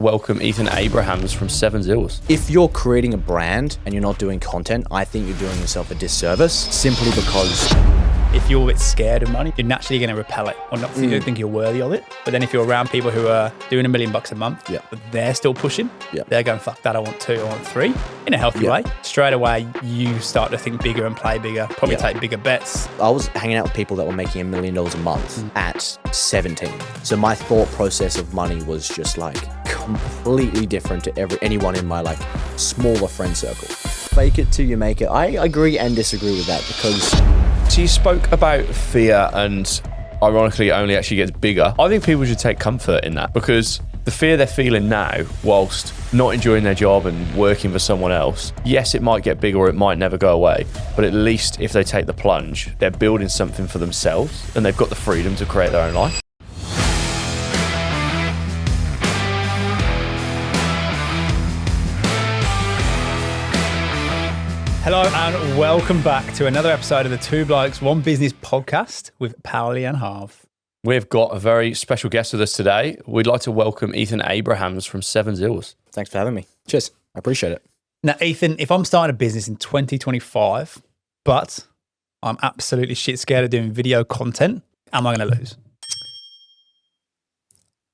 Welcome Ethan Abrahams from Seven Zills. If you're creating a brand and you're not doing content, I think you're doing yourself a disservice simply because if you're a bit scared of money, you're naturally going to repel it or not think you're worthy of it. But then if you're around people who are doing $1 million a month, but they're still pushing, they're going, fuck that, I want 2, I want 3, in a healthy way. Straight away, you start to think bigger and play bigger, probably take bigger bets. I was hanging out with people that were making $1 million a month at 17. So my thought process of money was just like completely different to anyone in my like smaller friend circle. Fake it till you make it. I agree and disagree with that because... So you spoke about fear and ironically it only actually gets bigger. I think people should take comfort in that because the fear they're feeling now whilst not enjoying their job and working for someone else, yes, it might get bigger or it might never go away, but at least if they take the plunge, they're building something for themselves and they've got the freedom to create their own life. Hello and welcome back to another episode of the Two Blokes, One Business podcast with Powley and Harv. We've got a very special guest with us today. We'd like to welcome Ethan Abrahams from Seven Zills. Thanks for having me. Cheers. I appreciate it. Now, Ethan, if I'm starting a business in 2025, but I'm absolutely shit scared of doing video content, am I going to lose?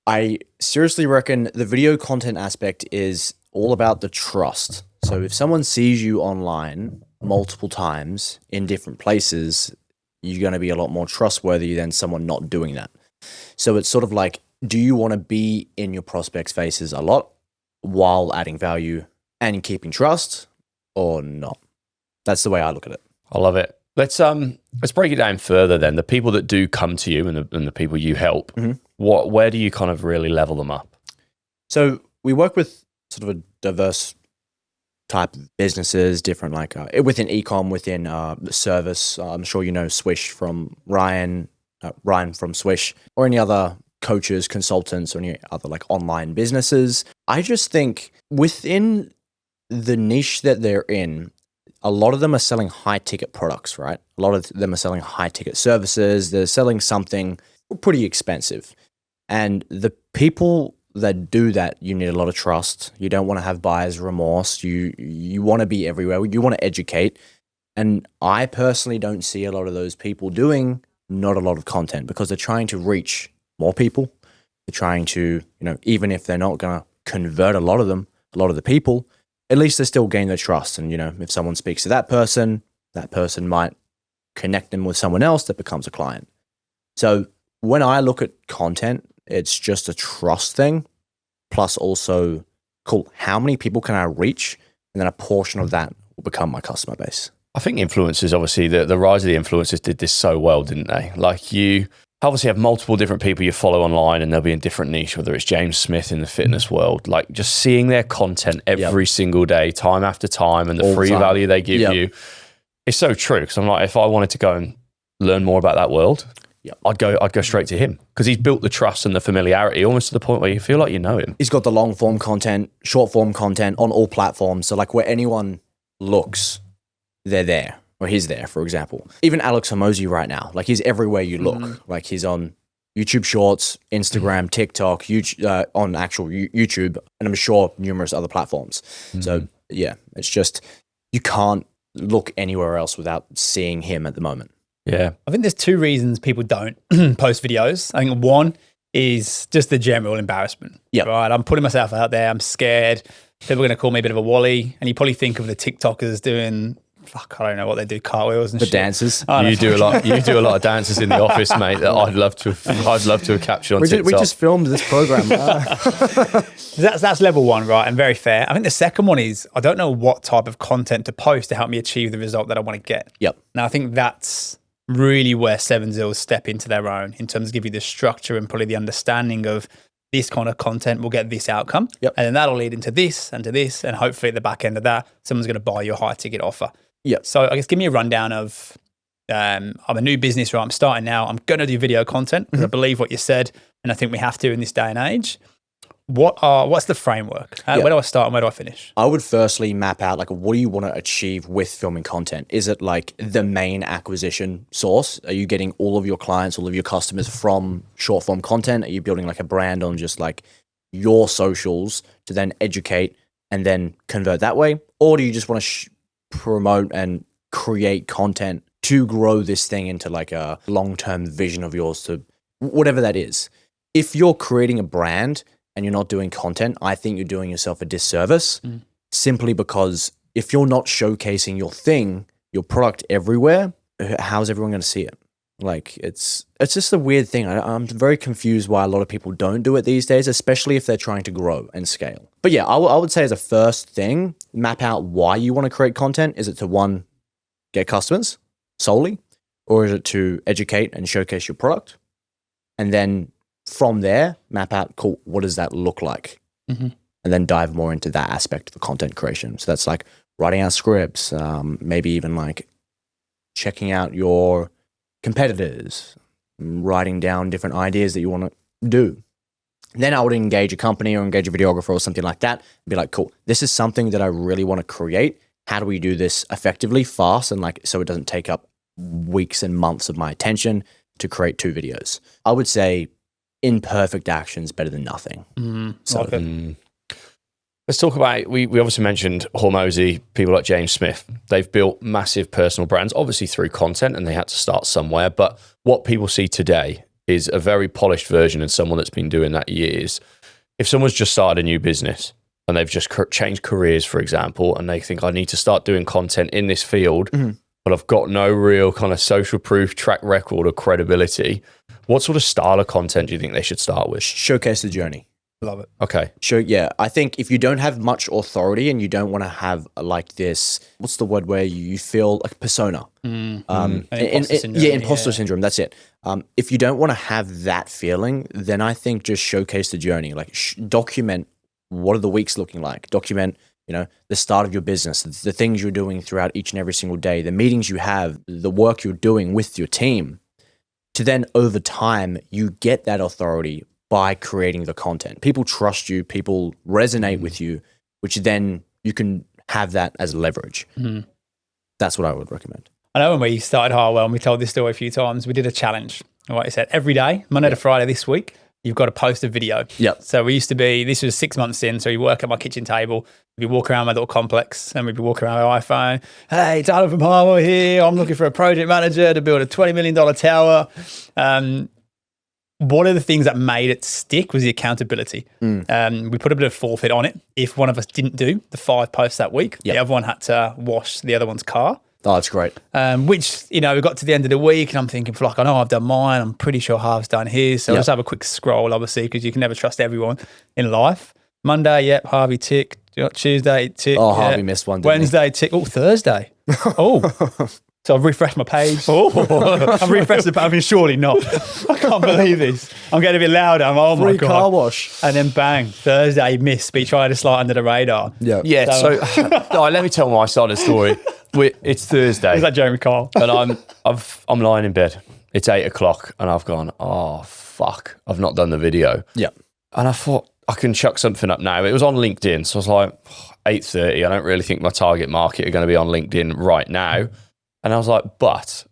I seriously reckon the video content aspect is all about the trust. So if someone sees you online multiple times in different places, you're going to be a lot more trustworthy than someone not doing that. So it's sort of like, do you want to be in your prospects' faces a lot while adding value and keeping trust or not? That's the way I look at it. I love it. Let's break it down further then. The people that do come to you and the people you help, where do you kind of really level them up? So we work with sort of a diverse type of businesses, different like within ecom, within the service. I'm sure you know Swish from Ryan from Swish, or any other coaches, consultants, or any other like online businesses. I just think within the niche that they're in, a lot of them are selling high ticket products, right? A lot of them are selling high ticket services. They're selling something pretty expensive. And the people that do that, you need a lot of trust. You don't want to have buyer's remorse. You want to be everywhere. You want to educate. And I personally don't see a lot of those people doing not a lot of content because they're trying to reach more people. They're trying to, even if they're not going to convert a lot of the people, at least they still gain their trust. And, if someone speaks to that person might connect them with someone else that becomes a client. So when I look at content, it's just a trust thing, plus also, cool, how many people can I reach? And then a portion of that will become my customer base. I think influencers, obviously, the rise of the influencers did this so well, didn't they? Like you obviously have multiple different people you follow online and they'll be in different niche, whether it's James Smith in the fitness world, like just seeing their content every single day, time after time, and the free value they give you. It's so true. Because I'm like, if I wanted to go and learn more about that world, I'd go straight to him because he's built the trust and the familiarity almost to the point where you feel like you know him. He's got the long form content, short form content on all platforms. So like where anyone looks, they're there, or he's there, for example. Even Alex Hormozi right now, like he's everywhere you look. Like he's on YouTube Shorts, Instagram, TikTok, YouTube, on actual YouTube, and I'm sure numerous other platforms. So it's just, you can't look anywhere else without seeing him at the moment. Yeah. I think there's 2 reasons people don't post videos. I think one is just the general embarrassment. Right. I'm putting myself out there. I'm scared. People are going to call me a bit of a wally. And you probably think of the TikTokers doing, I don't know what they do, cartwils and the dances. You do a lot of dances in the office, mate, that I'd love to have captured on TikTok. We just filmed this program. That's level 1, right? And very fair. I think the second one is, I don't know what type of content to post to help me achieve the result that I want to get. Now, I think that's really where Seven Zills step into their own in terms of give you the structure and probably the understanding of this kind of content will get this outcome. And then that'll lead into this and to this. And hopefully at the back end of that, someone's going to buy your high ticket offer. So I guess give me a rundown of, I'm a new business, right? I'm starting now. I'm going to do video content because I believe what you said. And I think we have to in this day and age. What's the framework? Where do I start and where do I finish? I would firstly map out like what do you want to achieve with filming content? Is it like the main acquisition source? Are you getting all of your clients, all of your customers from short form content? Are you building like a brand on just like your socials to then educate and then convert that way? Or do you just want to promote and create content to grow this thing into like a long-term vision of yours, to whatever that is? If you're creating a brand and you're not doing content, I think you're doing yourself a disservice, simply because if you're not showcasing your thing, your product everywhere, how's everyone going to see it? Like, it's just a weird thing. I'm very confused why a lot of people don't do it these days, especially if they're trying to grow and scale. But yeah, I would say as a first thing, map out why you want to create content. Is it to, one, get customers solely, or is it to educate and showcase your product? And then from there, map out, cool, what does that look like? And then dive more into that aspect of the content creation. So that's like writing out scripts, maybe even like checking out your competitors, writing down different ideas that you want to do. Then I would engage a company or engage a videographer or something like that and be like, cool, this is something that I really want to create. How do we do this effectively, fast, and like so it doesn't take up weeks and months of my attention to create 2 videos? I would say imperfect action is better than nothing. Let's talk about, we obviously mentioned Hormozy, people like James Smith. They've built massive personal brands, obviously through content, and they had to start somewhere. But what people see today is a very polished version and someone that's been doing that years. If someone's just started a new business and they've just changed careers, for example, and they think, I need to start doing content in this field, but I've got no real kind of social proof, track record or credibility, what sort of style of content do you think they should start with? Showcase the journey. Love it. Okay. Yeah, I think if you don't have much authority and you don't want to have like this, what's the word where you feel like persona? Imposter syndrome. Imposter syndrome. That's it. If you don't want to have that feeling, then I think just showcase the journey. Like document what are the weeks looking like. Document, the start of your business, the things you're doing throughout each and every single day, the meetings you have, the work you're doing with your team. To then over time, you get that authority by creating the content. People trust you, people resonate with you, which then you can have that as leverage. That's what I would recommend. I know when we started Harwell, and we told this story a few times, we did a challenge. Like I said, every day, Monday to Friday this week, you've got to post a video. So we used to this was 6 months in, so you work at my kitchen table, we'd walk around my little complex, and we'd be walking around my iPhone. Hey, Tyler from Harwell here. I'm looking for a project manager to build a $20 million tower. One of the things that made it stick was the accountability. We put a bit of forfeit on it. If one of us didn't do the 5 posts that week, the other one had to wash the other one's car. Oh, that's great. Which, we got to the end of the week and I'm thinking, I know I've done mine. I'm pretty sure Harv's done his. So let's have a quick scroll, obviously, because you can never trust everyone in life. Monday, Harvey tick. Tuesday, tick. Oh, Harvey missed one, didn't Wednesday, tick. Oh, Thursday. So I've refreshed my page. I've refreshed the page. I mean, surely not. I can't believe this. I'm getting a bit louder. I'm, oh my God. Free car wash. And then bang, Thursday, missed, but he tried to slide under the radar. Yeah. So let me tell my side of the story. It's Thursday. Is that Jeremy Kyle? And I'm lying in bed. It's 8 o'clock and I've gone, oh, fuck. I've not done the video. And I thought, I can chuck something up now. It was on LinkedIn. So I was like, 8:30. I don't really think my target market are going to be on LinkedIn right now. And I was like, but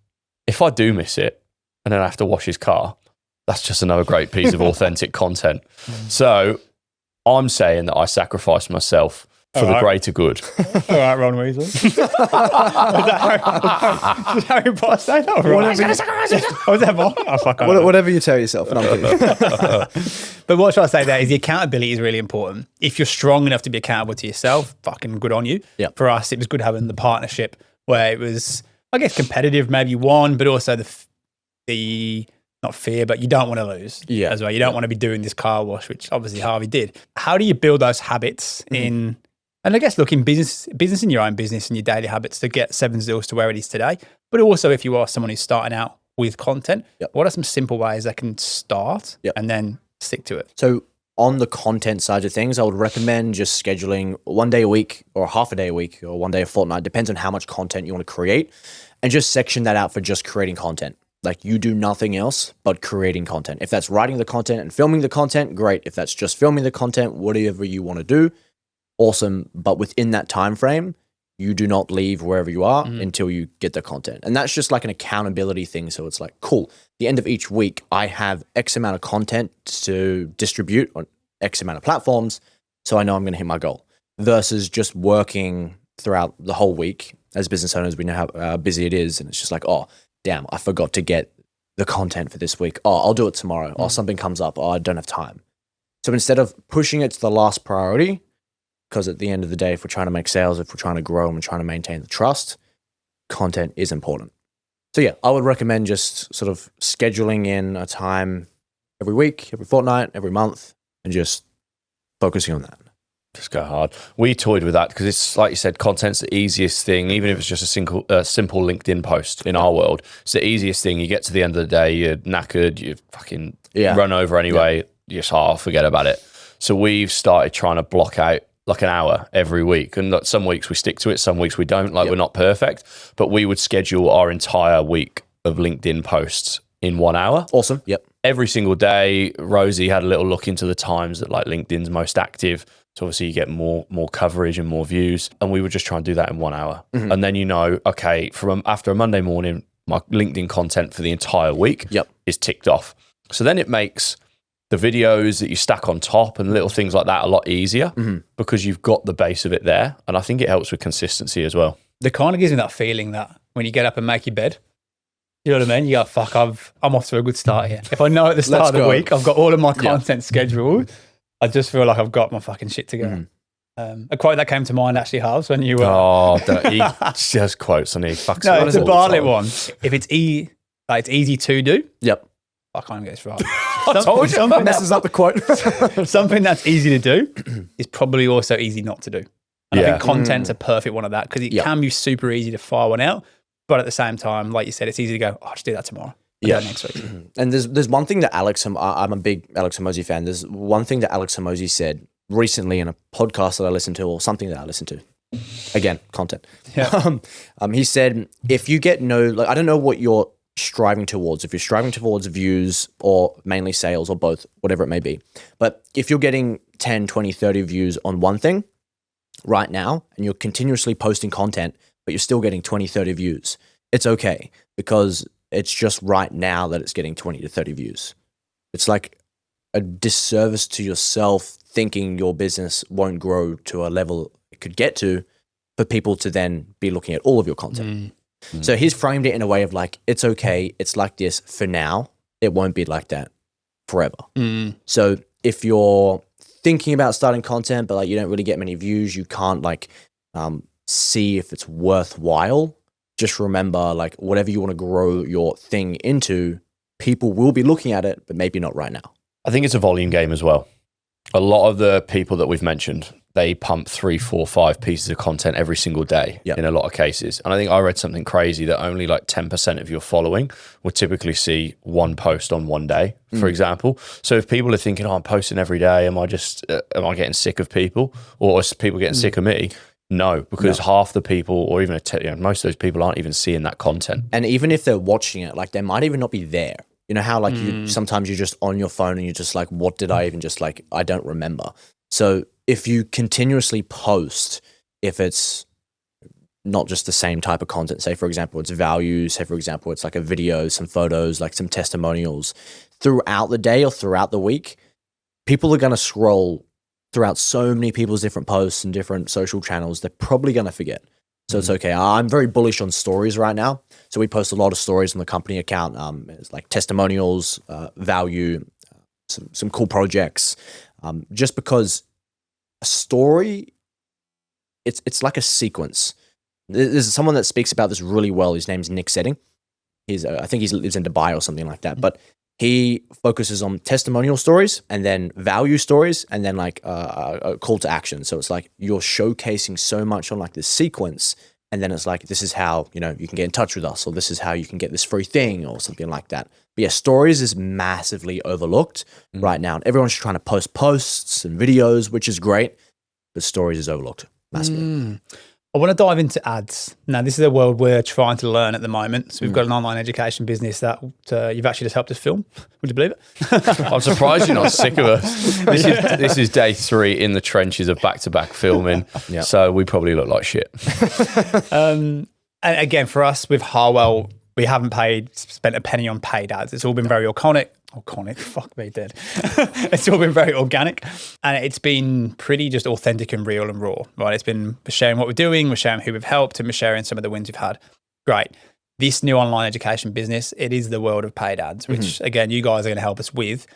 if I do miss it and then I have to wash his car, that's just another great piece of authentic content. So I'm saying that I sacrificed myself for the greater good. All right, Ron Weasley. Did Harry Potter say that? Was that more? Oh, fuck, Whatever you tell yourself. And I'm But what should I say there is the accountability is really important. If you're strong enough to be accountable to yourself, fucking good on you. For us, it was good having the partnership where it was, I guess, competitive, maybe one, but also the not fear, but you don't want to lose as well. You don't want to be doing this car wash, which obviously Harvey did. How do you build those habits in, and I guess look in business in your own business and your daily habits to get 7 Zills to where it is today? But also if you are someone who's starting out with content, what are some simple ways that can start and then stick to it? So on the content side of things, I would recommend just scheduling 1 day a week or half a day a week or 1 day a fortnight, depends on how much content you want to create, and just section that out for just creating content. Like you do nothing else but creating content. If that's writing the content and filming the content, great. If that's just filming the content, whatever you want to do, awesome. But within that time frame, you do not leave wherever you are until you get the content. And that's just like an accountability thing. So it's like, cool, the end of each week, I have X amount of content to distribute on X amount of platforms, so I know I'm going to hit my goal. Versus just working throughout the whole week. As business owners, we know how busy it is, and it's just like, oh, damn, I forgot to get the content for this week. Oh, I'll do it tomorrow. Or something comes up. Oh, I don't have time. So instead of pushing it to the last priority, because at the end of the day, if we're trying to make sales, if we're trying to grow and we're trying to maintain the trust, content is important. So yeah, I would recommend just sort of scheduling in a time every week, every fortnight, every month, and just focusing on that. Just go hard. We toyed with that because it's like you said, content's the easiest thing, even if it's just a simple LinkedIn post in our world. It's the easiest thing. You get to the end of the day, you're knackered, you fucking run over anyway. You just forget about it. So we've started trying to block out like an hour every week. And some weeks we stick to it, some weeks we don't. Like we're not perfect, but we would schedule our entire week of LinkedIn posts in 1 hour. Awesome. Yep. Every single day, Rosie had a little look into the times that like LinkedIn's most active. So obviously you get more coverage and more views. And we would just try and do that in 1 hour. Mm-hmm. And then okay, after a Monday morning, my LinkedIn content for the entire week is ticked off. So then it makes the videos that you stack on top and little things like that a lot easier because you've got the base of it there. And I think it helps with consistency as well. It kind of gives me that feeling that when you get up and make your bed, you know what I mean? You go, fuck, I'm off to a good start here. If I know at the start of the week, I've got all of my content scheduled, I just feel like I've got my fucking shit together. A quote that came to mind actually, Harves, when you were... he just quotes and he fucks No, it's a Bartlett one. If it's easy to do. Yep. I can't get this right. I told you. Something messes up the quote. Something that's easy to do is probably also easy not to do. And I think content's a perfect one of that because it can be super easy to fire one out. But at the same time, like you said, it's easy to go, I'll just do that tomorrow. Next week. And there's one thing that I'm a big Alex Hormozi fan. There's one thing that Alex Hormozi said recently in a podcast that I listened to or something that I listened to. Again, content. Yeah. He said, if you get I don't know what you're striving towards, if you're striving towards views or mainly sales or both, whatever it may be. But if you're getting 10, 20, 30 views on one thing right now and you're continuously posting content, but you're still getting 20, 30 views, it's okay because it's just right now that it's getting 20 to 30 views. It's like a disservice to yourself thinking your business won't grow to a level it could get to for people to then be looking at all of your content. So he's framed it in a way of like, it's okay. It's like this for now. It won't be like that forever. So if you're thinking about starting content, but like you don't really get many views, you can't like see if it's worthwhile. Just remember, like whatever you want to grow your thing into, people will be looking at it, but maybe not right now. I think it's a volume game as well. A lot of the people that we've mentioned, they pump 3, 4, 5 pieces of content every single day in a lot of cases. And I think I read something crazy that only like 10% of your following would typically see one post on one day, for example. So if people are thinking, I'm posting every day, am I getting sick of people or are people getting sick of me? No, because half the people or even most of those people aren't even seeing that content. And even if they're watching it, like they might even not be there. You know how like sometimes you're just on your phone and you're just like, what did I even just like, I don't remember. So if you continuously post, if it's not just the same type of content, say for example, it's values, say for example, it's like a video, some photos, like some testimonials throughout the day or throughout the week, people are going to scroll throughout so many people's different posts and different social channels, they're probably going to forget. So it's okay. I'm very bullish on stories right now. So we post a lot of stories on the company account. It's like testimonials, value, some cool projects. Just because a story, it's like a sequence. There's someone that speaks about this really well. His name's Nick Setting. I think he lives in Dubai or something like that. But he focuses on testimonial stories and then value stories and then like a call to action. So it's like you're showcasing so much on like this sequence. And then it's like, this is how, you can get in touch with us, or this is how you can get this free thing or something like that. But yeah, stories is massively overlooked right now. Everyone's trying to post posts and videos, which is great, but stories is overlooked massively. I want to dive into ads. Now, this is a world we're trying to learn at the moment. So we've got an online education business that you've actually just helped us film. Would you believe it? I'm surprised you're not sick of us. This is day 3 in the trenches of back-to-back filming. So we probably look like shit. And again, for us with Harwell, we haven't spent a penny on paid ads. It's all been very organic. Iconic. Fuck me dead. It's all been very organic, and it's been pretty just authentic and real and raw, right? It's been sharing what we're doing, we're sharing who we've helped, and we're sharing some of the wins we've had. Great. This new online education business, it is the world of paid ads, which again, you guys are going to help us with.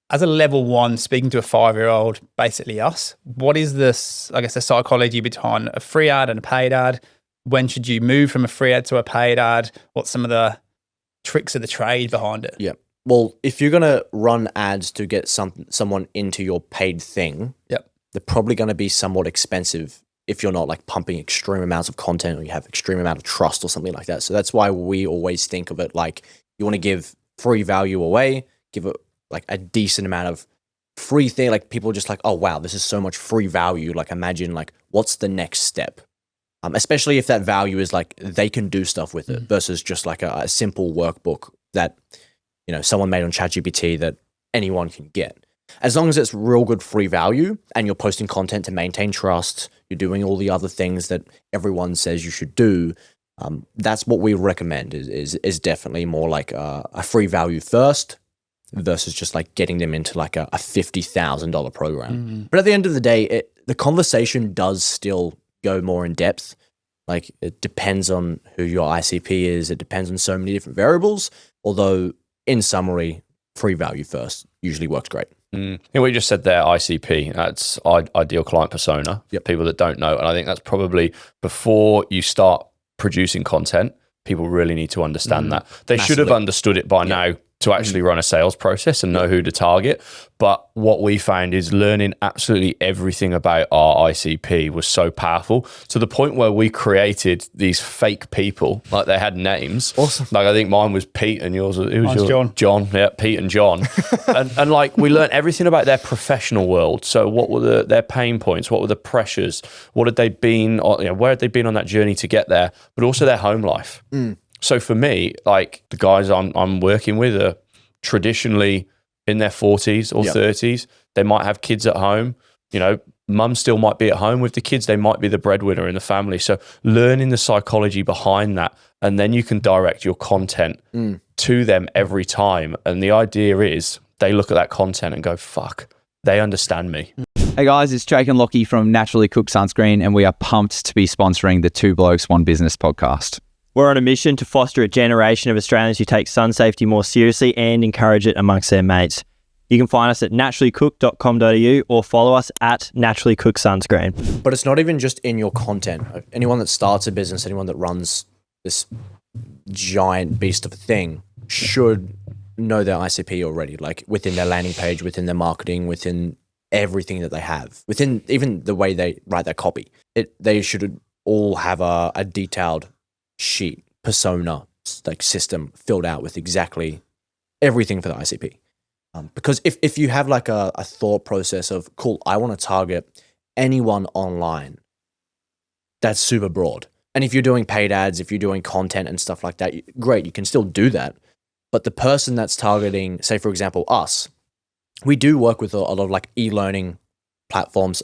As a level one, speaking to a 5-year-old, basically us, what is this, I guess, the psychology behind a free ad and a paid ad? When should you move from a free ad to a paid ad? What's some of the tricks of the trade behind it? Yeah. Well, if you're going to run ads to get someone into your paid thing, they're probably going to be somewhat expensive if you're not like pumping extreme amounts of content or you have extreme amount of trust or something like that. So that's why we always think of it like you want to give free value away, give it like a decent amount of free thing. Like people are just like, oh, wow, this is so much free value. Like imagine like what's the next step? Especially if that value is like they can do stuff with it versus just like a simple workbook that, you know, someone made on ChatGPT that anyone can get. As long as it's real good free value and you're posting content to maintain trust, you're doing all the other things that everyone says you should do, that's what we recommend is definitely more like a free value first versus just like getting them into like a $50,000 program. But at the end of the day, the conversation does still go more in depth. Like it depends on who your ICP is. It depends on so many different variables. Although in summary, free value first usually works great. We just said there, ICP, that's ideal client persona, people that don't know. And I think that's probably before you start producing content, people really need to understand that. They should have understood it by now to actually run a sales process and know who to target. But what we found is learning absolutely everything about our ICP was so powerful to the point where we created these fake people, like they had names. Awesome. Like I think mine was Pete and yours was John. John, yeah, Pete and John. and like we learned everything about their professional world. So what were their pain points? What were the pressures? What had they been, where had they been on that journey to get there? But also their home life. So for me, like the guys I'm working with are traditionally in their 40s or 30s. They might have kids at home. You know, mum still might be at home with the kids. They might be the breadwinner in the family. So learning the psychology behind that, and then you can direct your content to them every time. And the idea is they look at that content and go, fuck, they understand me. Hey guys, it's Jake and Lockie from Naturally Cooked Sunscreen, and we are pumped to be sponsoring the Two Blokes, One Business podcast. We're on a mission to foster a generation of Australians who take sun safety more seriously and encourage it amongst their mates. You can find us at naturallycooked.com.au or follow us at Naturally Cooked Sunscreen. But it's not even just in your content. Anyone that starts a business, anyone that runs this giant beast of a thing should know their ICP already, like within their landing page, within their marketing, within everything that they have, within even the way they write their copy. They should all have a detailed sheet, persona, like system filled out with exactly everything for the ICP. Because if you have like a thought process of, cool, I want to target anyone online, that's super broad. And if you're doing paid ads, if you're doing content and stuff like that, great, you can still do that. But the person that's targeting, say for example, us, we do work with a lot of like e-learning platforms,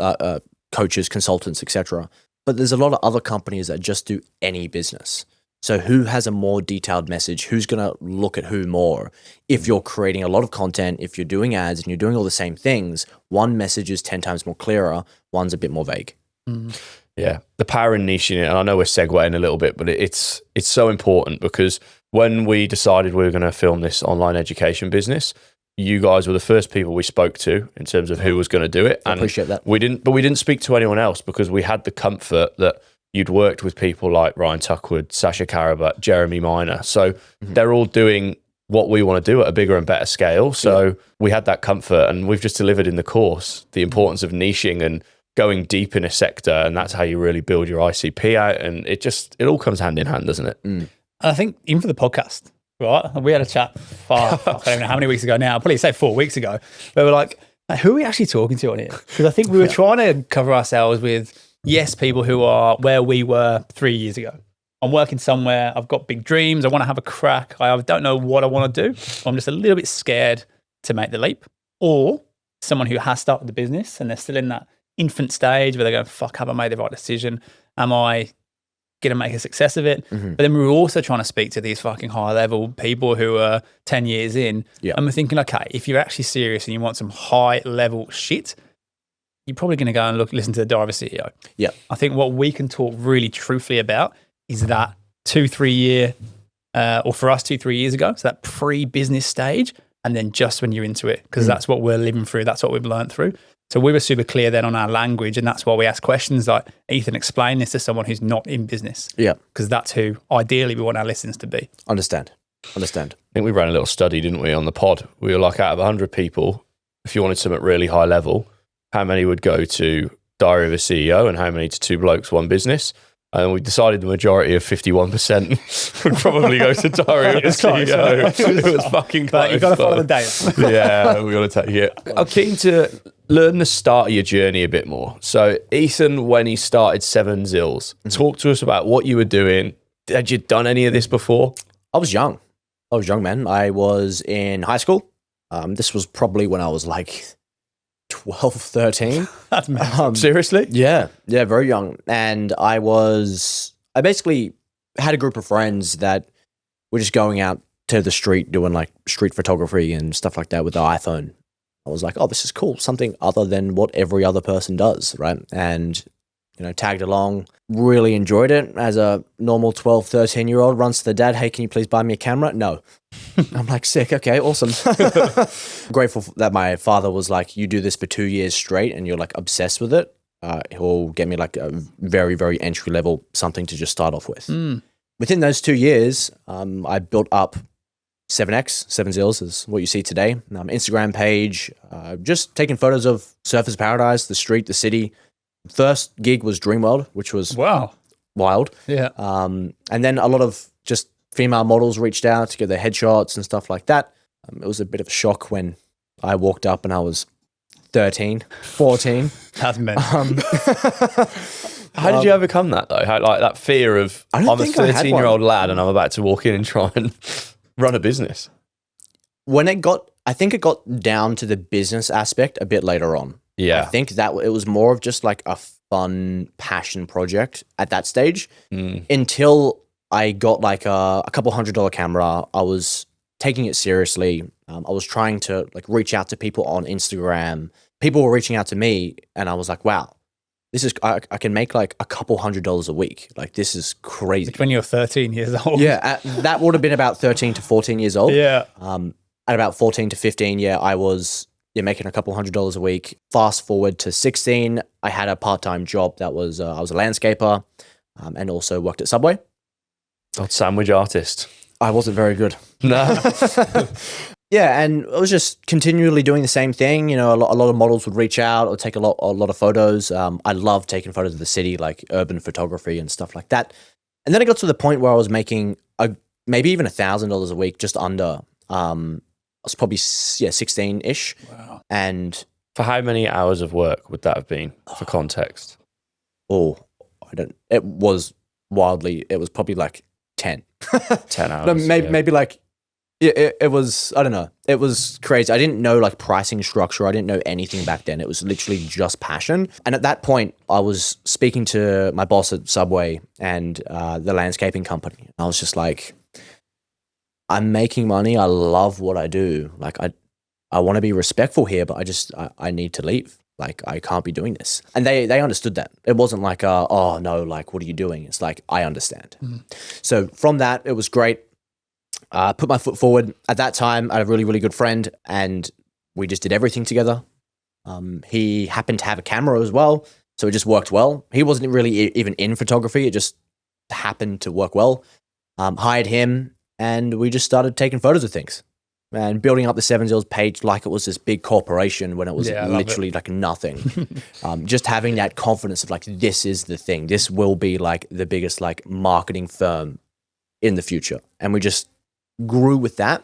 coaches, consultants, etc. But there's a lot of other companies that just do any business. So who has a more detailed message? Who's going to look at who more? If you're creating a lot of content, if you're doing ads and you're doing all the same things, one message is 10 times more clearer, one's a bit more vague. Yeah, the power in niching it, and I know we're segueing a little bit, but it's so important because when we decided we were going to film this online education business, you guys were the first people we spoke to in terms of who was going to do it. I appreciate that. We didn't speak to anyone else because we had the comfort that you'd worked with people like Ryan Tuckwood, Sasha Karabat, Jeremy Minor. So they're all doing what we want to do at a bigger and better scale. So we had that comfort, and we've just delivered in the course the importance of niching and going deep in a sector. And that's how you really build your ICP out. And it all comes hand in hand, doesn't it? And I think even for the podcast, right? We had a chat, I don't even know how many weeks ago now, probably say 4 weeks ago, where we're like, who are we actually talking to on here? Because I think we were trying to cover ourselves with, yes, people who are where we were 3 years ago. I'm working somewhere, I've got big dreams, I want to have a crack, I don't know what I want to do, I'm just a little bit scared to make the leap. Or someone who has started the business and they're still in that infant stage where they're going, fuck, have I made the right decision? Am I going to make a success of it. But then we were also trying to speak to these fucking high level people who are 10 years in. And we're thinking, okay, if you're actually serious and you want some high level shit, you're probably going to go and listen to the Diver CEO. Yeah. I think what we can talk really truthfully about is that 2-3 year, or for us 2-3 years ago, so that pre-business stage, and then just when you're into it, because that's what we're living through, that's what we've learned through. So we were super clear then on our language, and that's why we ask questions like, Ethan, explain this to someone who's not in business. Yeah. Because that's who ideally we want our listeners to be. Understand. I think we ran a little study, didn't we, on the pod? We were like, out of 100 people, if you wanted something really high level, how many would go to Diary of a CEO and how many to Two Blokes, One Business? And we decided the majority of 51% would probably go to Diary of a CEO. It was fucking close. But you've got to follow the data. Yeah, we got to take it. I'm keen to learn the start of your journey a bit more. So Ethan, when he started 7zils, talk to us about what you were doing. Had you done any of this before? I was young, man. I was in high school. This was probably when I was like 12, 13. That's mental. Seriously? Yeah, very young. And I basically had a group of friends that were just going out to the street doing like street photography and stuff like that with the iPhone. I was like, oh, this is cool. Something other than what every other person does, right? And, tagged along, really enjoyed it. As a normal 12, 13-year-old runs to the dad, hey, can you please buy me a camera? No. I'm like, sick. Okay, awesome. Grateful that my father was like, you do this for 2 years straight and you're like obsessed with it. He'll get me like a very, very entry level something to just start off with. Within those 2 years, I built up 7zils is what you see today. Instagram page, just taking photos of Surfers Paradise, the street, the city. First gig was Dreamworld, which was wild. Yeah. And then a lot of just female models reached out to get their headshots and stuff like that. It was a bit of a shock when I walked up and I was 13, 14. That's mental. How did you overcome that though? How, like that fear of I'm a 13-year-old lad and I'm about to walk in and try and run a business? I think it got down to the business aspect a bit later on. Yeah. I think that it was more of just like a fun passion project at that stage until I got like a couple $100 camera. I was taking it seriously. I was trying to like reach out to people on Instagram. People were reaching out to me and I was like, wow, I can make like a couple $100 a week. Like this is crazy. When you're 13 years old. Yeah. That would have been about 13 to 14 years old. Yeah. At about 14 to 15, I was making a couple $100 a week. Fast forward to 16, I had a part-time job that was, I was a landscaper and also worked at Subway. Oh, sandwich artist. I wasn't very good. No. Yeah, and I was just continually doing the same thing. A lot of models would reach out or take a lot of photos. I love taking photos of the city, like urban photography and stuff like that. And then it got to the point where I was making maybe even $1,000 a week, just under. I was probably 16-ish. Wow. And for how many hours of work would that have been, for context? It was probably like 10. 10 hours. No, maybe like, it was, I don't know. It was crazy. I didn't know like pricing structure. I didn't know anything back then. It was literally just passion. And at that point, I was speaking to my boss at Subway and the landscaping company. I was just like, I'm making money. I love what I do. Like I want to be respectful here, but I need to leave. Like I can't be doing this. And they understood that. It wasn't like, oh no, like what are you doing? It's like, I understand. Mm-hmm. So from that, it was great. Put my foot forward. At that time, I had a really, really good friend and we just did everything together. He happened to have a camera as well. So it just worked well. He wasn't really even in photography. It just happened to work well. Hired him and we just started taking photos of things and building up the 7zils page like it was this big corporation when it was literally like nothing. Just having that confidence of like, this is the thing. This will be like the biggest like marketing firm in the future. And we just grew with that.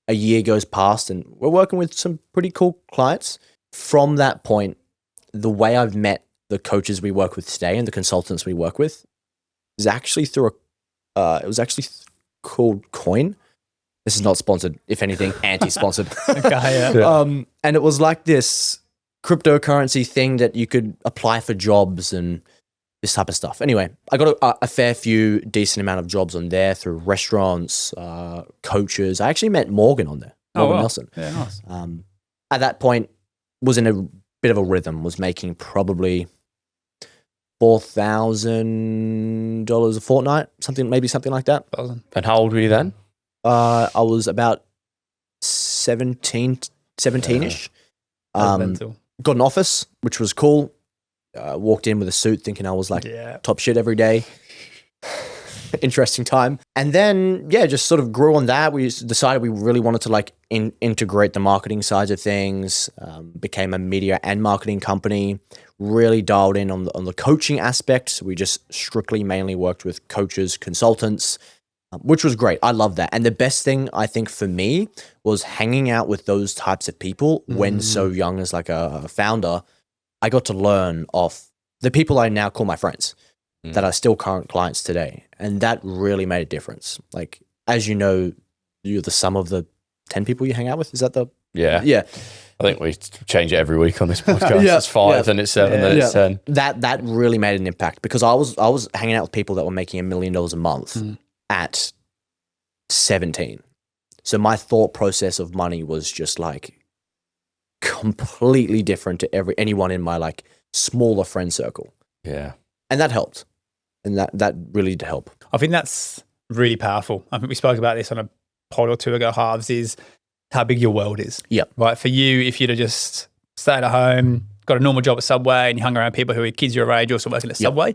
A year goes past and we're working with some pretty cool clients. From that point, the way I've met the coaches we work with today and the consultants we work with is actually through it was actually called Coin. This is not sponsored, if anything, anti-sponsored. Okay, yeah. And it was like this cryptocurrency thing that you could apply for jobs and this type of stuff. Anyway, I got a fair few decent amount of jobs on there through restaurants, coaches. I actually met Morgan on there, Morgan Nelson. Yeah, nice. At that point, was in a bit of a rhythm, was making probably $4,000 a fortnight, something like that. And how old were you then? I was about 17-ish. Got an office, which was cool. Walked in with a suit thinking I was like top shit every day. Interesting time. And then, just sort of grew on that. We decided we really wanted to like integrate the marketing side of things, became a media and marketing company, really dialed in on the coaching aspect. We just strictly mainly worked with coaches, consultants, which was great. I love that. And the best thing I think for me was hanging out with those types of people when so young as like a founder. I got to learn off the people I now call my friends that are still current clients today. And that really made a difference. Like, as you know, you're the sum of the 10 people you hang out with. Is that the... Yeah. Yeah. I think we change it every week on this podcast. It's 5, then it's 7, then it's 10. That really made an impact because I was hanging out with people that were making $1 million a month at 17. So my thought process of money was just like completely different to anyone in my like smaller friend circle. Yeah. And that helped. And that really did help. I think that's really powerful. I think we spoke about this on a pod or two ago, Halves, is how big your world is. Yep. Right. For you, if you'd have just stayed at home, got a normal job at Subway and you hung around people who are kids your age also working at Subway,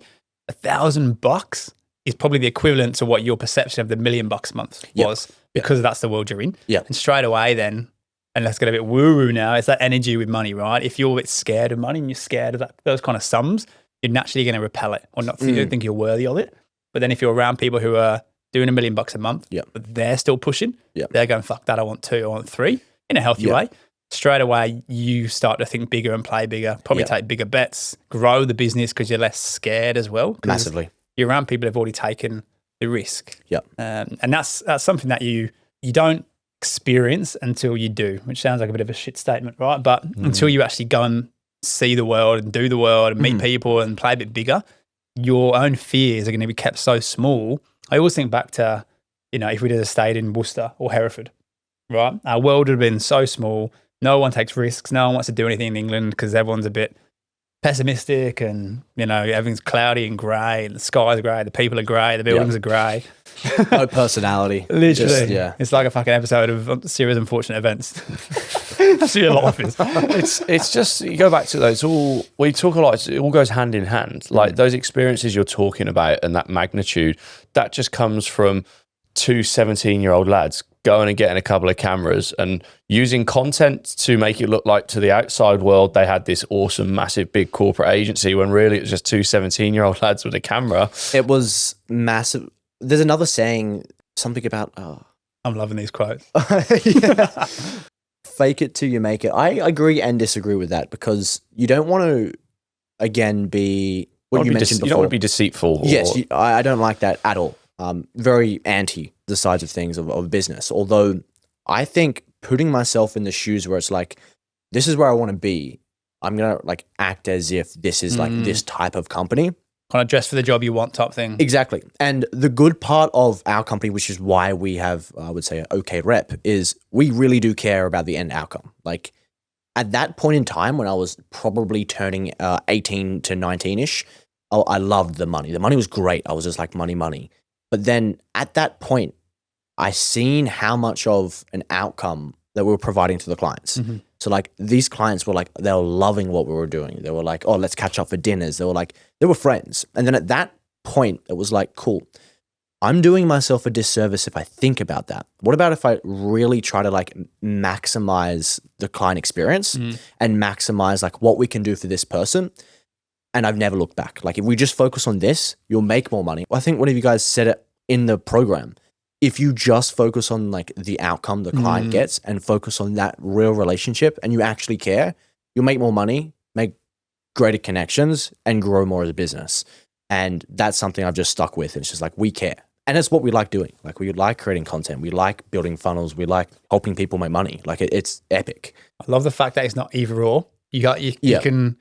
$1,000 is probably the equivalent to what your perception of the $1 million a month was because that's the world you're in. Yeah. And straight away then, and let's get a bit woo-woo now, it's that energy with money, right? If you're a bit scared of money and you're scared of those kind of sums, you're naturally going to repel it or not think you're worthy of it. But then if you're around people who are doing $1 million a month, but they're still pushing, they're going, fuck that, I want 2, I want 3 in a healthy way. Straight away, you start to think bigger and play bigger, probably take bigger bets, grow the business because you're less scared as well. Massively. You're around people who've already taken the risk. Yep. And that's something that you don't experience until you do, which sounds like a bit of a shit statement, right? But until you actually go and see the world and do the world and meet people and play a bit bigger, your own fears are going to be kept so small. I always think back to, if we'd have stayed in Worcester or Hereford, right? Our world would have been so small. No one takes risks. No one wants to do anything in England because everyone's a bit pessimistic and, everything's cloudy and grey and the sky's grey, the people are grey, the buildings are grey. No personality. Literally. Just, it's like a fucking episode of a series of unfortunate events. That's what your life is. It's just, you go back to those, we talk a lot, it all goes hand in hand. Like those experiences you're talking about and that magnitude, that just comes from 2 17-year-old lads going and getting a couple of cameras and using content to make it look like to the outside world they had this awesome, massive, big corporate agency when really it was just 2 17-year-old lads with a camera. It was massive. There's another saying, something about... I'm loving these quotes. Fake it till you make it. I agree and disagree with that because you don't want to, again, be... What you mentioned before. You don't want to be deceitful. Yes, I don't like that at all. Very anti the sides of things of business. Although I think putting myself in the shoes where it's like, this is where I want to be. I'm going to like act as if this is like this type of company. Kind of dress for the job you want type thing. Exactly. And the good part of our company, which is why we have, I would say, an okay rep, is we really do care about the end outcome. Like at that point in time when I was probably turning 18 to 19-ish, I loved the money. The money was great. I was just like money. But then at that point, I seen how much of an outcome that we were providing to the clients. So like these clients were like, they were loving what we were doing. They were like, oh, let's catch up for dinners. They were friends. And then at that point, it was like, cool, I'm doing myself a disservice if I think about that. What about if I really try to like maximize the client experience and maximize like what we can do for this person? And I've never looked back. Like if we just focus on this, you'll make more money. I think one of you guys said it in the program. If you just focus on like the outcome the client gets and focus on that real relationship and you actually care, you'll make more money, make greater connections and grow more as a business. And that's something I've just stuck with. It's just like, we care. And that's what we like doing. Like we like creating content. We like building funnels. We like helping people make money. Like it's epic. I love the fact that it's not either or. You can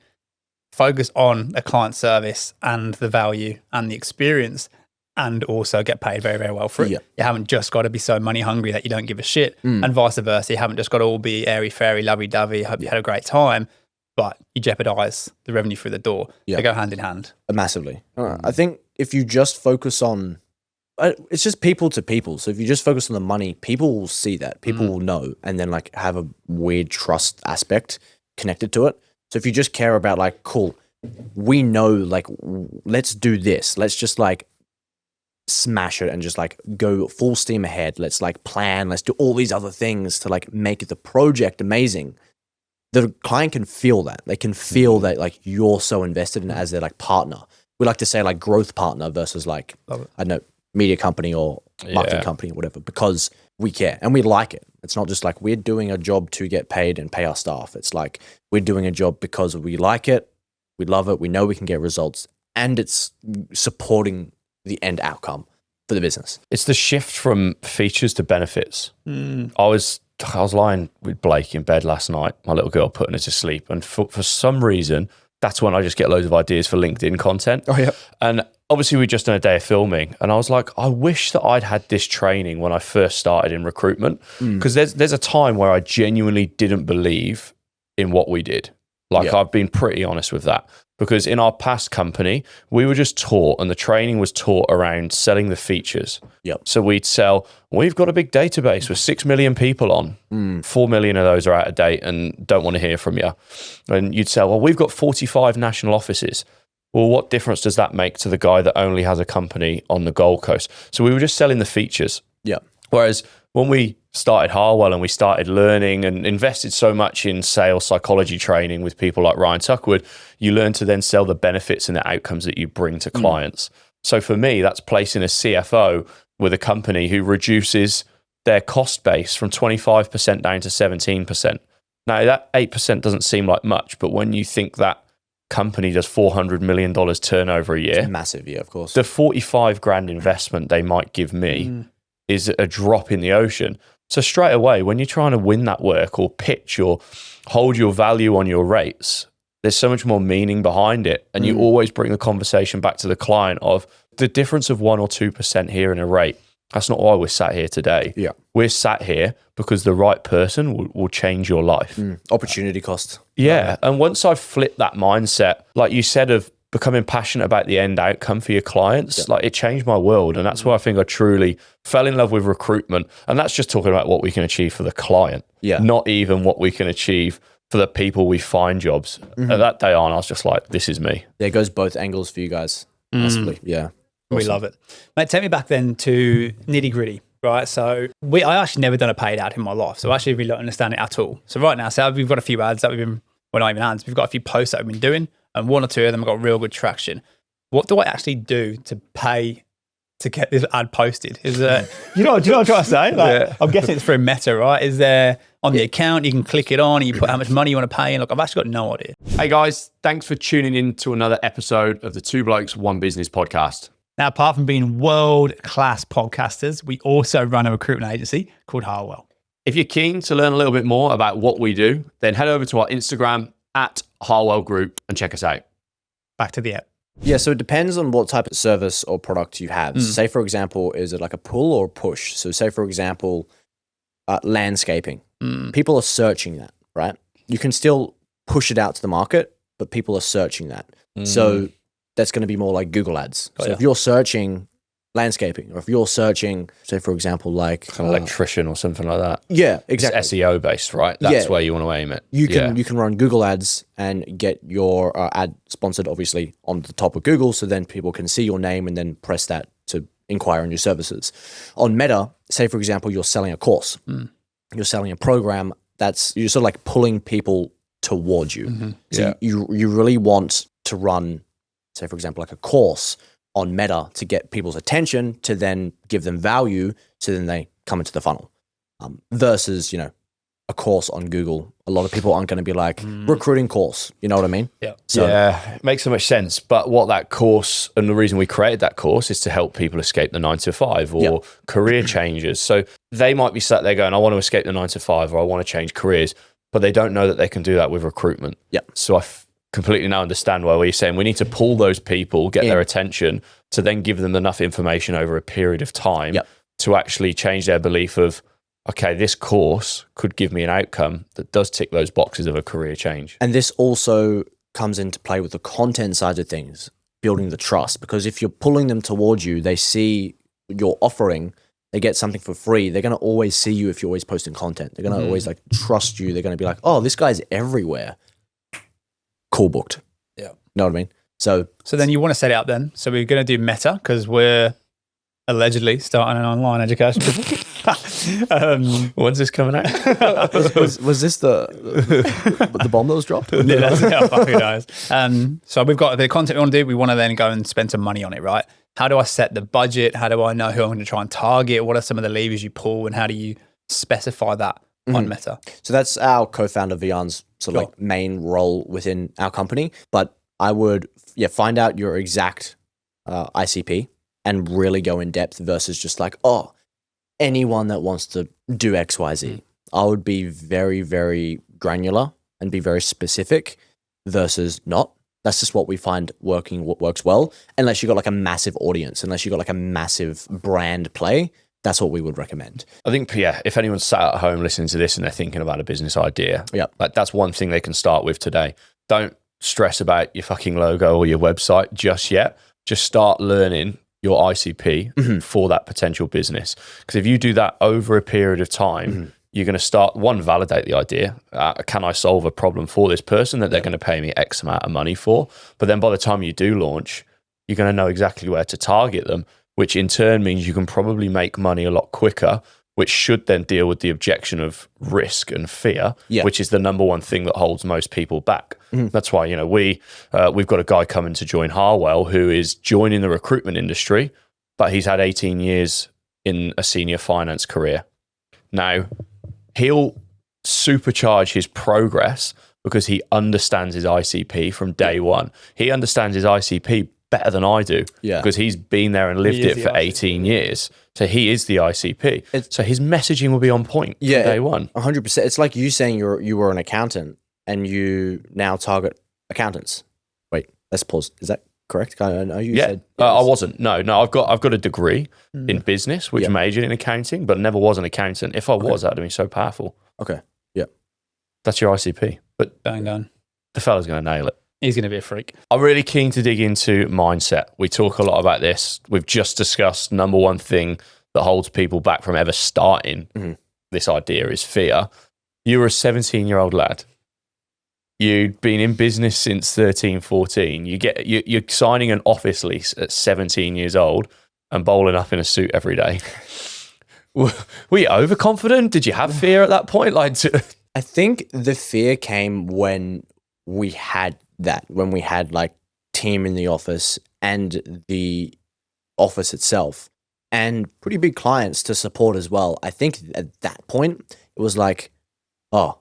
focus on the client service and the value and the experience, and also get paid very, very well for it. Yeah. You haven't just got to be so money hungry that you don't give a shit, and vice versa. You haven't just got to all be airy fairy, lovey dovey. Hope you had a great time, but you jeopardize the revenue through the door. Yeah. They go hand in hand. Massively. I think if you just focus on, it's just people to people. So if you just focus on the money, people will see that. People will know, and then like have a weird trust aspect connected to it. So if you just care about like, cool, we know, like, let's do this. Let's just like smash it and just like go full steam ahead. Let's like plan. Let's do all these other things to like make the project amazing. The client can feel that. They can feel that like you're so invested in it as their like partner. We like to say like growth partner versus like, I don't know, media company or marketing company or whatever, because we care and we like it. It's not just like we're doing a job to get paid and pay our staff. It's like we're doing a job because we like it, we love it, we know we can get results, and it's supporting the end outcome for the business. It's the shift from features to benefits. I was lying with Blake in bed last night, my little girl, putting her to sleep, and for some reason, that's when I just get loads of ideas for LinkedIn content. Oh, yeah. And obviously we'd just done a day of filming, and I was like, I wish that I'd had this training when I first started in recruitment, because there's a time where I genuinely didn't believe in what we did. Like, I've been pretty honest with that, because in our past company, we were just taught, and the training was taught around selling the features. So we'd sell, we've got a big database with 6 million people on. 4 million of those are out of date and don't want to hear from you. And you'd sell, well, we've got 45 national offices. Well, what difference does that make to the guy that only has a company on the Gold Coast? So we were just selling the features. Whereas when we started Harwell and we started learning and invested so much in sales psychology training with people like Ryan Tuckwood, you learn to then sell the benefits and the outcomes that you bring to clients. So for me, that's placing a CFO with a company who reduces their cost base from 25% down to 17%. Now, that 8% doesn't seem like much, but when you think that company does $400 million turnover a year, It's massive, of course. the 45 grand investment they might give me is a drop in the ocean. So straight away, when you're trying to win that work or pitch or hold your value on your rates, there's so much more meaning behind it. And you always bring the conversation back to the client of the difference of 1 or 2% here in a rate. That's not why we're sat here today. We're sat here because the right person will change your life. Opportunity cost. And once I've flipped that mindset, like you said, of becoming passionate about the end outcome for your clients, like it changed my world. And that's why I think I truly fell in love with recruitment. And that's just talking about what we can achieve for the client, not even what we can achieve for the people we find jobs. At that day on, I was just like, this is me. There goes both angles for you guys. Massively. We love it. Mate, take me back then to nitty gritty, right? So I actually never done a paid ad in my life. So I actually really don't understand it at all. So right now, we've got a few ads that we've been, well, not even ads, we've got a few posts that we've been doing, and 1 or 2 of them have got real good traction. What do I actually do to pay to get this ad posted? Is there, do you know what I'm trying to say? Like, I'm guessing it's through Meta, right? Is there on the account, you can click it on and you put how much money you want to pay? And look, I've actually got no idea. Hey guys, thanks for tuning in to another episode of the Two Blokes, One Business podcast. Now, apart from being world-class podcasters, we also run a recruitment agency called Harwell. If you're keen to learn a little bit more about what we do, then head over to our Instagram at Harwell Group and check us out. Back to the app. So it depends on what type of service or product you have. Say, for example, is it like a pull or a push? So say, for example, landscaping. People are searching that, right? You can still push it out to the market, but people are searching that. So that's going to be more like Google ads. So if you're searching landscaping, or if you're searching, say, for example, like an electrician or something like that. Yeah, exactly. It's SEO based, right? That's where you want to aim it. You can run Google ads and get your ad sponsored, obviously, on the top of Google, so then people can see your name and then press that to inquire on your services. On Meta, say, for example, you're selling a course. You're selling a program, you're sort of like pulling people towards you. So you really want to run, say, for example, like a course on Meta to get people's attention, to then give them value, so then they come into the funnel. Versus, a course on Google. A lot of people aren't going to be like, recruiting course. You know what I mean? So, it makes so much sense. But what that course, and the reason we created that course, is to help people escape the 9 to 5 or career changes. So they might be sat there going, I want to escape the 9 to 5, or I want to change careers, but they don't know that they can do that with recruitment. So completely now understand why we're saying we need to pull those people, get their attention, to then give them enough information over a period of time to actually change their belief of, okay, this course could give me an outcome that does tick those boxes of a career change. And this also comes into play with the content side of things, building the trust. Because if you're pulling them towards you, they see your offering, they get something for free. They're going to always see you if you're always posting content. They're going to always like trust you. They're going to be like, oh, this guy's everywhere. Cool booked. Yeah. Know what I mean? So then you want to set it up then. So we're going to do Meta because we're allegedly starting an online education. When's this coming out? was this the bomb that was dropped? Yeah, that's how fucking knows. So we've got the content we want to do. We want to then go and spend some money on it, right? How do I set the budget? How do I know who I'm going to try and target? What are some of the levers you pull, and how do you specify that on Meta? So that's our co-founder Vian's sort of like main role within our company. But I would find out your exact ICP and really go in depth versus just like, oh, anyone that wants to do XYZ. I would be very, very granular and be very specific versus not. That's just what we find works well. Unless you've got like a massive audience, unless you've got like a massive brand play, that's what we would recommend. I think, if anyone's sat at home listening to this and they're thinking about a business idea, like that's one thing they can start with today. Don't stress about your fucking logo or your website just yet. Just start learning your ICP for that potential business. Because if you do that over a period of time, you're going to start, validate the idea. Can I solve a problem for this person that they're going to pay me X amount of money for? But then by the time you do launch, you're going to know exactly where to target them, which in turn means you can probably make money a lot quicker, which should then deal with the objection of risk and fear, which is the number one thing that holds most people back. That's why, we've got a guy coming to join Harwell who is joining the recruitment industry, but he's had 18 years in a senior finance career. Now, he'll supercharge his progress because he understands his ICP from day one. He understands his ICP better than I do because he's been there and lived it for 18 years. So he is the ICP. So his messaging will be on point from day one. 100%. It's like you saying you were an accountant and you now target accountants. Wait, let's pause. Is that correct? I know you said yes. I wasn't. No, I've got a degree in business, which majored in accounting, but never was an accountant. If I was, that'd be so powerful. Okay. Yeah. That's your ICP. But bang done. The fella's going to nail it. He's going to be a freak. I'm really keen to dig into mindset. We talk a lot about this. We've just discussed number one thing that holds people back from ever starting this idea is fear. You were a 17-year-old lad. You'd been in business since 13, 14. You're signing an office lease at 17 years old and bowling up in a suit every day. Were you overconfident? Did you have fear at that point? I think the fear came when we had like team in the office and the office itself and pretty big clients to support as well. I think at that point it was like, oh,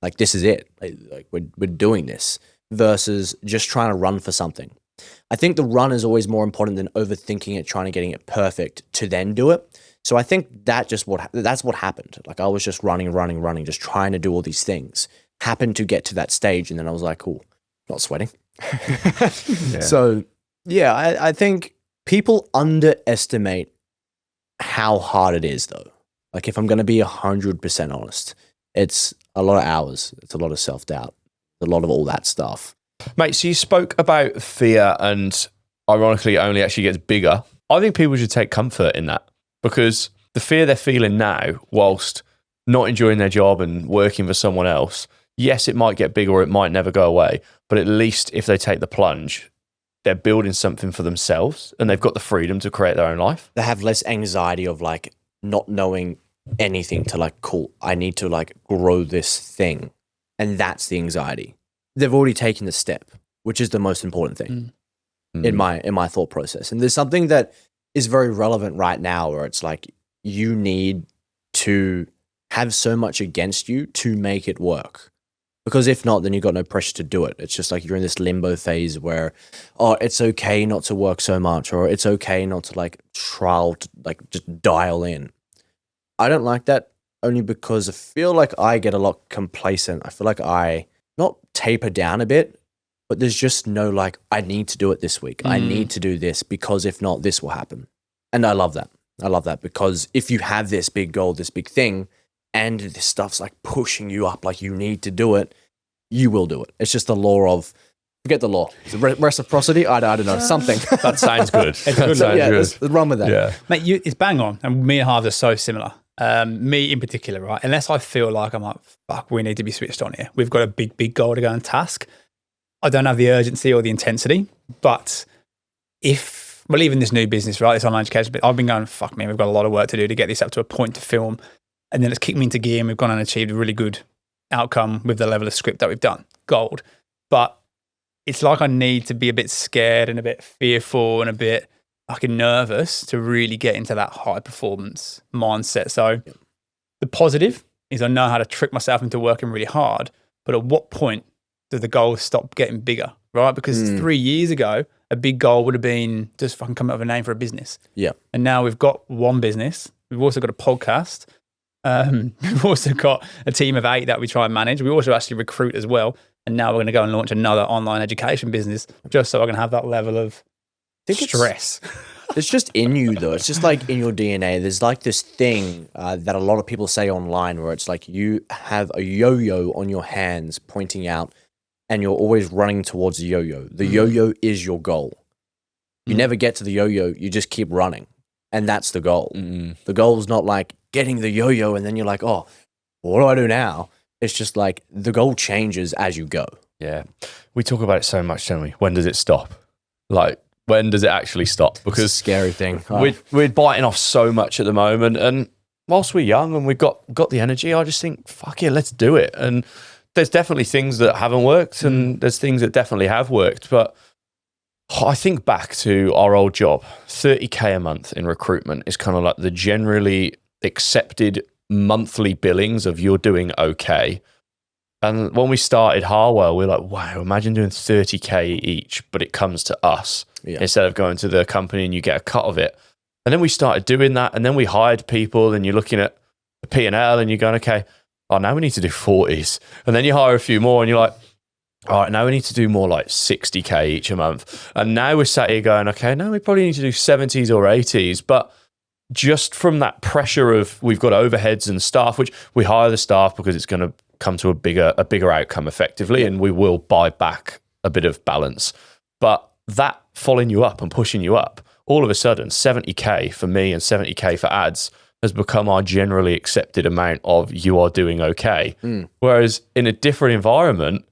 like this is it. Like we're doing this versus just trying to run for something. I think the run is always more important than overthinking it, trying to getting it perfect to then do it. So I think that's what happened. Like I was just running, just trying to do all these things. Happened to get to that stage, and then I was like, cool, not sweating. So yeah, I think people underestimate how hard it is though. Like if I'm going to be 100% honest, it's a lot of hours. It's a lot of self-doubt, a lot of all that stuff. Mate, so you spoke about fear and ironically it only actually gets bigger. I think people should take comfort in that because the fear they're feeling now whilst not enjoying their job and working for someone else, yes, it might get bigger or it might never go away, but at least if they take the plunge, they're building something for themselves and they've got the freedom to create their own life. They have less anxiety of like not knowing anything to like, cool, I need to like grow this thing. And that's the anxiety. They've already taken the step, which is the most important thing in my thought process. And there's something that is very relevant right now where it's like you need to have so much against you to make it work. Because if not, then you've got no pressure to do it. It's just like you're in this limbo phase where, oh, it's okay not to work so much, or it's okay not to like trial to like just dial in. I don't like that only because I feel like I get a lot complacent. I feel like I not taper down a bit, but there's just no like, I need to do it this week. I need to do this because if not, this will happen. And I love that. I love that because if you have this big goal, this big thing, and this stuff's like pushing you up, like you need to do it, you will do it. It's just the law of, forget the law. Is it reciprocity? I don't know. Something. That sounds good. It's good. Yeah, let's run with that. Yeah. Mate, it's bang on. And me and Harves are so similar. Me in particular, right? Unless I feel like I'm like, fuck, we need to be switched on here. We've got a big goal to go and task. I don't have the urgency or the intensity. But even this new business, right? This online education, but I've been going, fuck me, we've got a lot of work to do to get this up to a point to film. And then it's kicked me into gear and we've gone and achieved a really good outcome with the level of script that we've done. Gold. But it's like I need to be a bit scared and a bit fearful and a bit fucking nervous to really get into that high performance mindset. So the positive is I know how to trick myself into working really hard, but at what point do the goals stop getting bigger, right? Because 3 years ago, a big goal would have been just fucking come up with a name for a business. Yeah. And now we've got one business. We've also got a podcast. We've also got a team of 8 that we try and manage. We also actually recruit as well. And now we're going to go and launch another online education business just so I can have that level of stress. It's just in you though. It's just like in your DNA. There's like this thing that a lot of people say online where it's like you have a yo-yo on your hands pointing out and you're always running towards the yo-yo. The yo-yo is your goal. You never get to the yo-yo. You just keep running. And that's the goal. The goal is not like getting the yo-yo and then you're like, oh, what do I do now? It's just like the goal changes as you go. Yeah. We talk about it so much, don't we? When does it stop? Like, when does it actually stop? Because it's a scary thing. We're biting off so much at the moment. And whilst we're young and we've got the energy, I just think, fuck yeah, let's do it. And there's definitely things that haven't worked and there's things that definitely have worked. But I think back to our old job, 30K a month in recruitment is kind of like the generally accepted monthly billings of you're doing okay. And when we started Harwell, we were like, wow, imagine doing 30K each, but it comes to us instead of going to the company and you get a cut of it. And then we started doing that. And then we hired people and you're looking at the P&L and you're going, okay, oh, now we need to do 40s. And then you hire a few more and you're like, all right, now we need to do more like 60K each a month. And now we're sat here going, okay, now we probably need to do 70s or 80s. But just from that pressure of we've got overheads and staff, which we hire the staff because it's going to come to a bigger outcome effectively, and we will buy back a bit of balance. But that following you up and pushing you up, all of a sudden 70K for me and 70K for ads has become our generally accepted amount of you are doing okay. Whereas in a different environment,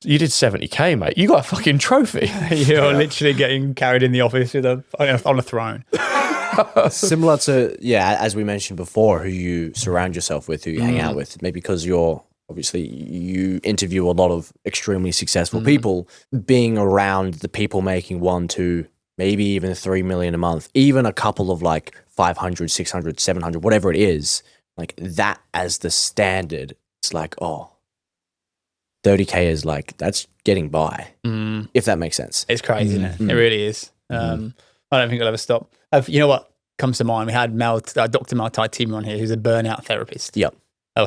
you did 70K, mate. You got a fucking trophy. You're literally getting carried in the office on a throne. Similar to, as we mentioned before, who you surround yourself with, who you hang out with. Maybe because you interview a lot of extremely successful people, being around the people making 1, 2, maybe even 3 million a month, even a couple of like 500, 600, 700, whatever it is, like that as the standard. It's like, oh, 30K is like, that's getting by, if that makes sense. It's crazy, isn't it? It really is. I don't think it'll ever stop. You know what comes to mind? We had Dr. Maltai Timur on here, who's a burnout therapist.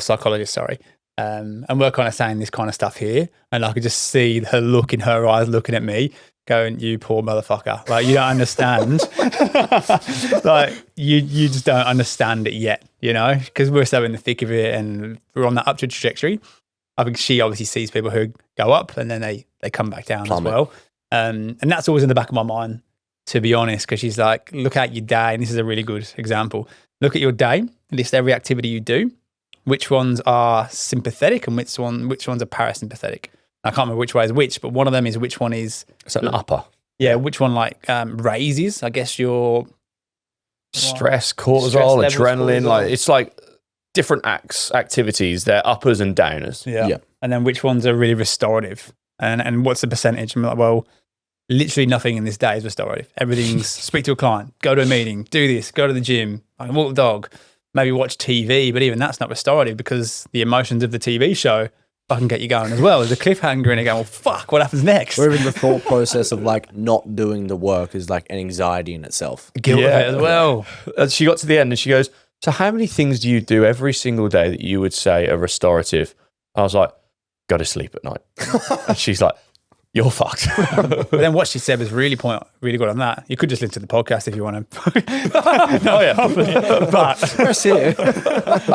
Psychologist, sorry. And we're kind of saying this kind of stuff here. And I could just see her look in her eyes looking at me going, you poor motherfucker. Like, you don't understand. Like, you just don't understand it yet, you know? Because we're so in the thick of it and we're on that upward trajectory. I think she obviously sees people who go up and then they come back down as well. And that's always in the back of my mind, to be honest, because she's like, look at your day. And this is a really good example. Look at your day, list every activity you do. Which ones are sympathetic and which ones are parasympathetic. I can't remember which way is which, but one of them is which one is... Is that an upper? Yeah, which one like raises, I guess, your... Stress, cortisol, adrenaline. Like, it's like different activities. They're uppers and downers. Yeah. And then which ones are really restorative? And what's the percentage? I'm like, well, literally nothing in this day is restorative. Everything's speak to a client, go to a meeting, do this, go to the gym, I can walk the dog, maybe watch TV, but even that's not restorative because the emotions of the TV show fucking get you going as well. There's a cliffhanger and you go, well, fuck, what happens next? Or even the thought process of like not doing the work is like an anxiety in itself. Guilt of it as well. She got to the end and she goes, so how many things do you do every single day that you would say are restorative? I was like, go to sleep at night. And she's like, you're fucked. But then what she said was really good on that. You could just listen to the podcast if you want to. Oh yeah. But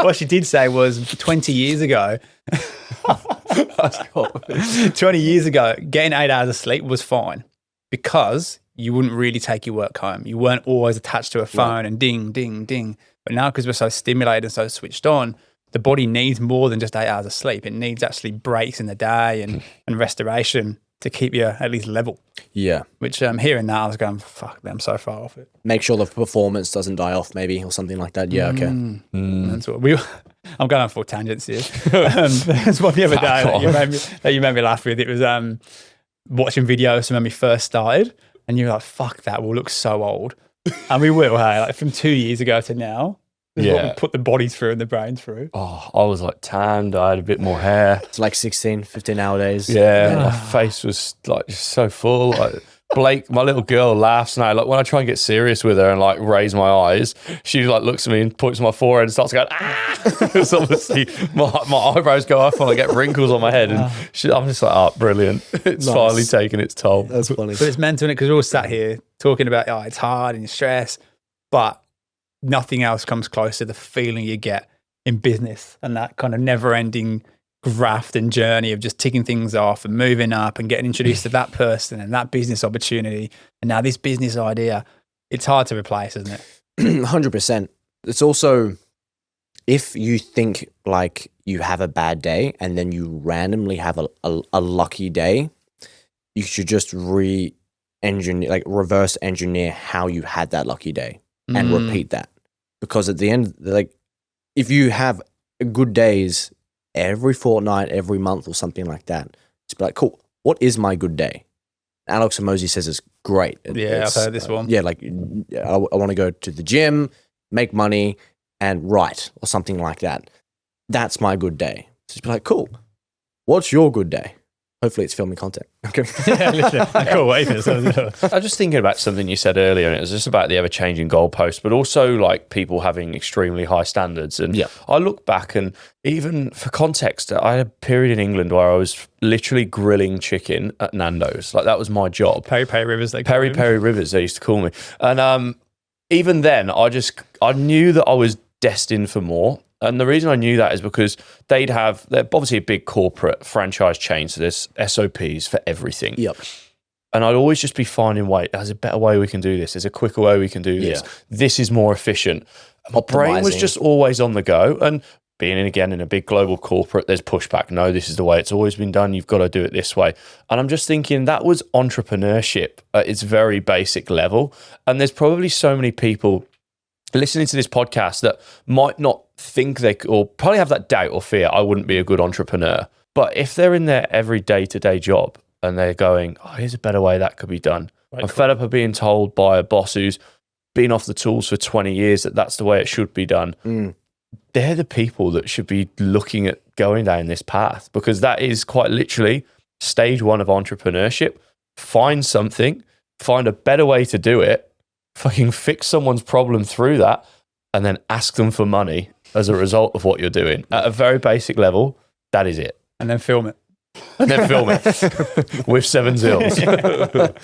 what she did say was 20 years ago, 20 years ago, getting 8 hours of sleep was fine because you wouldn't really take your work home. You weren't always attached to a phone and ding, ding, ding. But now because we're so stimulated and so switched on, the body needs more than just 8 hours of sleep. It needs actually breaks in the day and restoration to keep you at least level. Yeah. Which hearing that, I was going, fuck, I'm so far off it. Make sure the performance doesn't die off maybe or something like that. Yeah, okay. That's what I'm going on full tangents here. There's one the other day that you made me laugh with. It was watching videos from when we first started and you were like, fuck, that will look so old. And we will, hey, like from 2 years ago to now. What we put the body through and the brain through. Oh, I was like tanned. I had a bit more hair. It's like 16, 15 nowadays. Yeah, my face was like just so full. Like Blake, my little girl, laughs now. Like when I try and get serious with her and like raise my eyes, she like looks at me and points to my forehead and starts going, ah! It's obviously my eyebrows go up and I get wrinkles on my head. And I'm just like, oh, brilliant. It's finally taken its toll. That's funny. But it's mental, because we're all sat here talking about, oh, it's hard and you're stressed, but nothing else comes close to the feeling you get in business and that kind of never-ending graft and journey of just ticking things off and moving up and getting introduced to that person and that business opportunity and now this business idea. It's hard to replace, isn't it? 100%. It's also, if you think like you have a bad day and then you randomly have a lucky day, you should just reverse engineer how you had that lucky day and repeat that. Because at the end, like, if you have good days every fortnight, every month or something like that, just be like, cool, what is my good day? Alex Hormozi says it's great. I've heard this one. Yeah, like I want to go to the gym, make money, and write or something like that. That's my good day. Just be like, cool, what's your good day? Hopefully it's filming content. Okay. Cool. I was just thinking about something you said earlier, and it was just about the ever-changing goalpost, but also like people having extremely high standards. And I look back, and even for context, I had a period in England where I was literally grilling chicken at Nando's. Like that was my job. Peri Rivers, Peri Rivers, they used to call me. And even then, I knew that I was destined for more. And the reason I knew that is because they're obviously a big corporate franchise chain, so there's SOPs for everything. Yep. And I'd always just be finding there's a better way we can do this. There's a quicker way we can do this. This is more efficient. My brain was just always on the go. And being in a big global corporate, there's pushback. No, this is the way it's always been done. You've got to do it this way. And I'm just thinking that was entrepreneurship at its very basic level. And there's probably so many people listening to this podcast that might not think or probably have that doubt or fear, I wouldn't be a good entrepreneur. But if they're in their every day-to-day job and they're going, oh, here's a better way that could be done. I'm fed up of being told by a boss who's been off the tools for 20 years that that's the way it should be done. They're the people that should be looking at going down this path, because that is quite literally stage one of entrepreneurship. Find something, find a better way to do it, fucking fix someone's problem through that, and then ask them for money as a result of what you're doing. At a very basic level, that is it. And then film it. With 7 zills.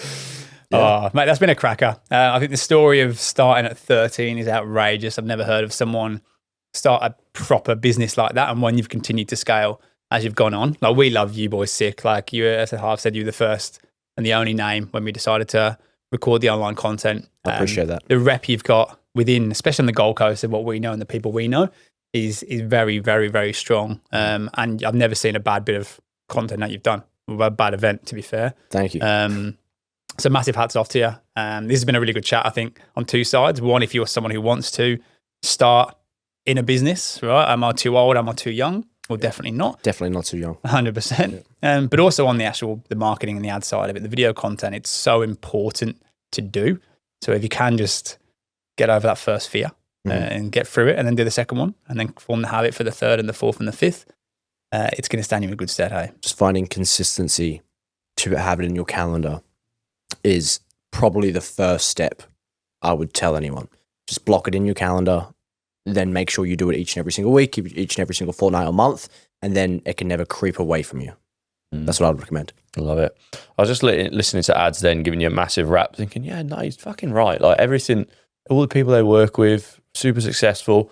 Oh, mate, that's been a cracker. I think the story of starting at 13 is outrageous. I've never heard of someone start a proper business like that, and one you've continued to scale as you've gone on. Like, we love you boys sick. Like, you, as I've said, you're the first and the only name when we decided to record the online content. I appreciate that. The rep you've got within, especially on the Gold Coast, of what we know and the people we know is very, very, very strong. And I've never seen a bad bit of content that you've done, or a bad event, to be fair. Thank you. So massive hats off to you. This has been a really good chat, I think, on two sides. One, if you're someone who wants to start in a business, right? Am I too old? Am I too young? Well, definitely not. Definitely not too young. 100%. But also on the marketing and the ad side of it, the video content, it's so important to do. So if you can just get over that first fear and get through it, and then do the second one, and then form the habit for the third and the fourth and the fifth, it's going to stand you in good stead, hey? Just finding consistency to have it in your calendar is probably the first step I would tell anyone. Just block it in your calendar, then make sure you do it each and every single week, each and every single fortnight or month, and then it can never creep away from you. That's what I would recommend. I love it. I was just listening to ads then, giving you a massive rap, thinking, yeah, no, he's fucking right. Like everything, all the people they work with, super successful.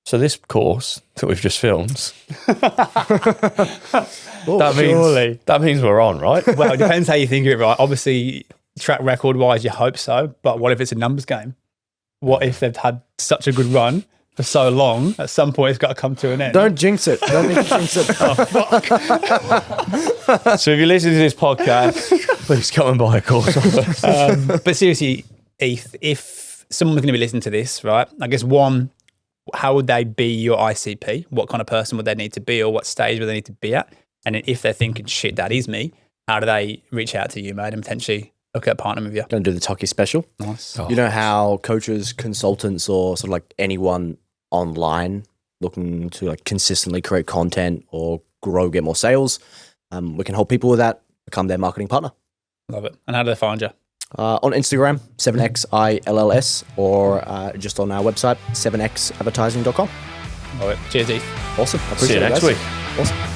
So this course that we've just filmed, that means we're on, right? Well, it depends how you think of it, right? Obviously, track record wise, you hope so. But what if it's a numbers game? What if they've had such a good run for so long? At some point, it's got to come to an end. Don't jinx it. Don't make you jinx it. Oh, fuck. So if you listen to this podcast, please come and buy a course. But seriously, Heath, if someone's going to be listening to this, right? I guess one, how would they be your ICP? What kind of person would they need to be, or what stage would they need to be at? And then if they're thinking, shit, that is me, how do they reach out to you, mate, and potentially look at partnering with you? Don't do the Tocky special. Nice. You know how coaches, consultants, or sort of like anyone online looking to like consistently create content or grow, get more sales, we can help people with that, become their marketing partner. Love it. And how do they find you? On Instagram, 7xills, or just on our website, 7xadvertising.com. Love it. Cheers, Heath. Awesome. I See appreciate you it, next guys. week. Awesome.